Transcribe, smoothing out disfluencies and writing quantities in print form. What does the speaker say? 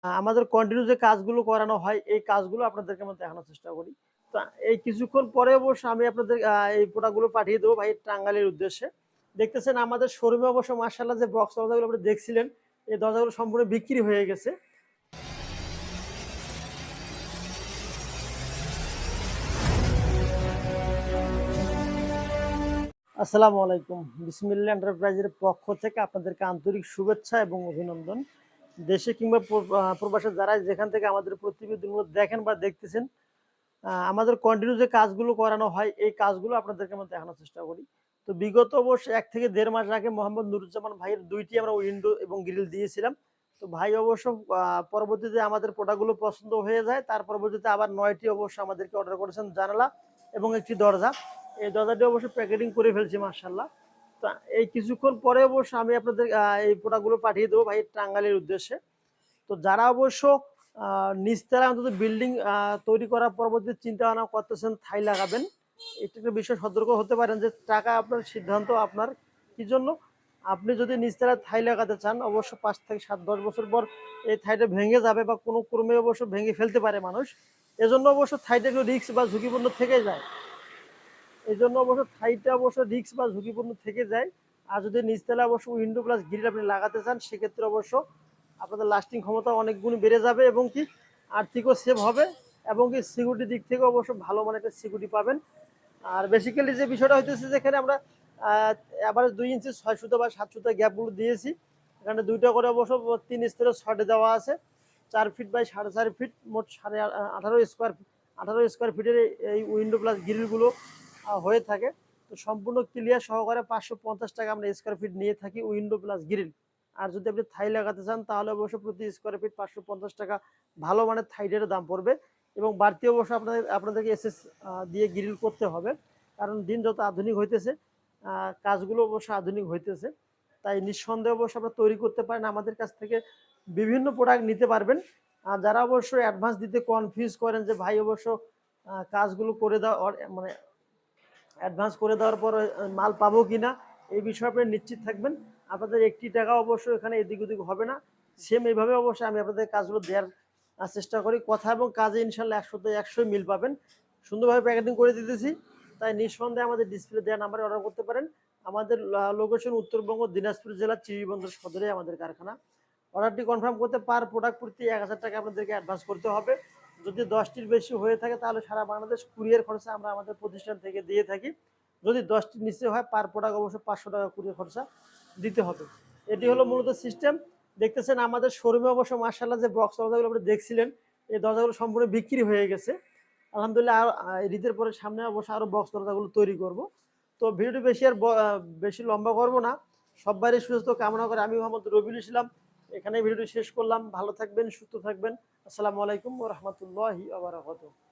আমাদের কন্টিনিউ যে কাজগুলো করানো হয়, এই কাজগুলো আপনাদেরকে আমরা দেখানোর চেষ্টা করি। তো এই কিছুক্ষণ পরে অবশ্য আমি আপনাদের এই প্রোডাক্টগুলো পাঠিয়ে দেবো ভাই টাঙ্গাইলের উদ্দেশ্যে। দেখতেছেন আমাদের শোরুমে অবশ্য মাশাআল্লাহ যে বক্স দরজাগুলো আপনি দেখছিলেন, এই দরজাগুলো সম্পূর্ণ বিক্রি হয়ে গেছে। আসসালামু আলাইকুম। বিসমিল্লাহ এন্টারপ্রাইজের পক্ষ থেকে আপনাদেরকে আন্তরিক শুভেচ্ছা এবং অভিনন্দন। দেশে কিংবা প্রবাসে যারা যেখান থেকে আমাদের প্রতিবেদনগুলো দেখেন বা দেখতেছেন, আমাদের কন্টিনিউ যে কাজগুলো করানো হয়, এই কাজগুলো আপনাদেরকে আমরা দেখানোর চেষ্টা করি। তো বিগত অবশ্য ১ থেকে ১.৫ মাস আগে মোহাম্মদ নুরুজ্জামান ভাইয়ের ২ টি আমরা উইন্ডো এবং গ্রিল দিয়েছিলাম। তো ভাই অবশ্য পরবর্তীতে আমাদের প্রোডাক্টগুলো পছন্দ হয়ে যায়। তার পরবর্তীতে আবার ৯ টি অবশ্য আমাদেরকে অর্ডার করেছেন জানালা এবং একটি দরজা। এই দরজাটি অবশ্য প্যাকেটিং করে ফেলছি মাশাআল্লাহ। তো এই কিছুক্ষণ পরে অবশ্য আমি আপনাদের এই প্রোডাক্টগুলো পাঠিয়ে দেবো ভাই টাঙ্গাইলের উদ্দেশ্যে। তো যারা অবশ্য নিচতলায় অন্তত বিল্ডিং তৈরি করার পরবর্তীতে চিন্তা ভাবনা করতেছেন থাই লাগাবেন, এটা একটা বিষয় সতর্ক হতে পারেন যে টাকা আপনার সিদ্ধান্ত আপনার। কি জন্য? আপনি যদি নিচতলায় থাই লাগাতে চান অবশ্য ৫ থেকে ৭-১০ বছর পর এই থাইটা ভেঙে যাবে বা কোনো ক্রমে অবশ্য ভেঙে ফেলতে পারে মানুষ। এজন্য অবশ্য থাইটা একটু রিস্ক বা ঝুঁকিপূর্ণ থেকে যায়। এজন্য অবশ্য থাইটা অবশ্য রিস্ক বা ঝুঁকিপূর্ণ থেকে যায়। আর যদি নিচতলায় অবশ্য উইন্ডো প্লাস গ্রিল আপনি লাগাতে চান সেক্ষেত্রে অবশ্য আপনাদের লাস্টিং ক্ষমতা অনেক গুণ বেড়ে যাবে এবং কি আর্থিকও সেভ হবে এবং কি সিকিউরিটির দিক থেকে অবশ্য ভালো মানের একটা সিকিউরিটি পাবেন। আর বেসিক্যালি যে বিষয়টা হইতেছে যেখানে আমরা এভারেজ ২ ইঞ্চি ৬ সুতা বা ৭ সুতা গ্যাপগুলো দিয়েছি। এখানে ২ টা করে অবশ্য ৩ স্তরের ছডে দেওয়া আছে। ৪ ফিট বাই ৪.৫ ফিট মোট ১৮ স্কোয়ার ফিটের এই উইন্ডো প্লাস গ্রিলগুলো হয়ে থাকে। তো সম্পূর্ণ ক্লিয়ার সহকারে ৫৫০ টাকা আমরা স্কোয়ার ফিট নিয়ে থাকি উইন্ডো প্লাস গ্রিল। আর যদি আপনি থাই লাগাতে চান তাহলে অবশ্য প্রতি স্কোয়ার ফিট ৫৫০ টাকা ভালো মানের থাইডের দাম পড়বে এবং বাড়তি অবশ্য আপনাদেরকে এসএস দিয়ে গ্রিল করতে হবে। কারণ দিন যত আধুনিক হইতেছে কাজগুলো অবশ্য আধুনিক হইতেছে। তাই নিঃসন্দেহে অবশ্য আপনারা তৈরি করতে পারেন আমাদের কাছ থেকে বিভিন্ন প্রোডাক্ট নিতে পারবেন। আর যারা অবশ্য অ্যাডভান্স দিতে কনফিউজ করেন যে ভাই অবশ্য কাজগুলো করে দেওয়া মানে অ্যাডভান্স করে দেওয়ার পর মাল পাবো কিনা এই বিষয়ে আপনি নিশ্চিত থাকবেন। আপনাদের একটি টাকা অবশ্য এখানে এদিক ওদিক হবে না। সেম এইভাবে অবশ্যই আমি আপনাদের কাজগুলো দেওয়ার চেষ্টা করি। কথা এবং কাজে ইনশাল্লাহ ১০০তে ১০০ মিল পাবেন। সুন্দরভাবে প্যাকেটিং করে দিতেছি। তাই নিঃসন্দেহে আমাদের ডিসপ্লে দেওয়া নাম্বারে অর্ডার করতে পারেন। আমাদের লোকেশন উত্তরবঙ্গ দিনাজপুর জেলার চিরিবন্দর সদরে আমাদের কারখানা। অর্ডারটি কনফার্ম করতে পার প্রোডাক্ট প্রতি ১,০০০ টাকা আপনাদেরকে অ্যাডভান্স করতে হবে। যদি ১০টির বেশি হয়ে থাকে তাহলে সারা বাংলাদেশ কুরিয়ার খরচা আমরা আমাদের প্রতিষ্ঠান থেকে দিয়ে থাকি। যদি ১০টির নিচে হয় পার প্রোডাক্ট অবশ্য ৫০০ টাকা কুরিয়ার খরচা দিতে হবে। এটি হলো মূলত সিস্টেম। দেখতেছেন আমাদের শোরুমে অবশ্য মাশাআল্লাহ যে বক্স দরজাগুলো আপনি দেখছিলেন, এই দরজাগুলো সম্পূর্ণ বিক্রি হয়ে গেছে। আলহামদুলিল্লাহ ঈদের পরে সামনে অবশ্য আরও বক্স দরজাগুলো তৈরি করব। তো ভিডিওটি বেশি আর বেশি লম্বা করব না। সব্বারই সুস্থ কামনা করে আমি মোহাম্মদ রবিউল ইসলাম এখানে ভিডিওটি শেষ করলাম। ভালো থাকবেন, সুস্থ থাকবেন। আসসালামু আলাইকুম ওয়া রাহমাতুল্লাহি ওয়া বারাকাতুহু।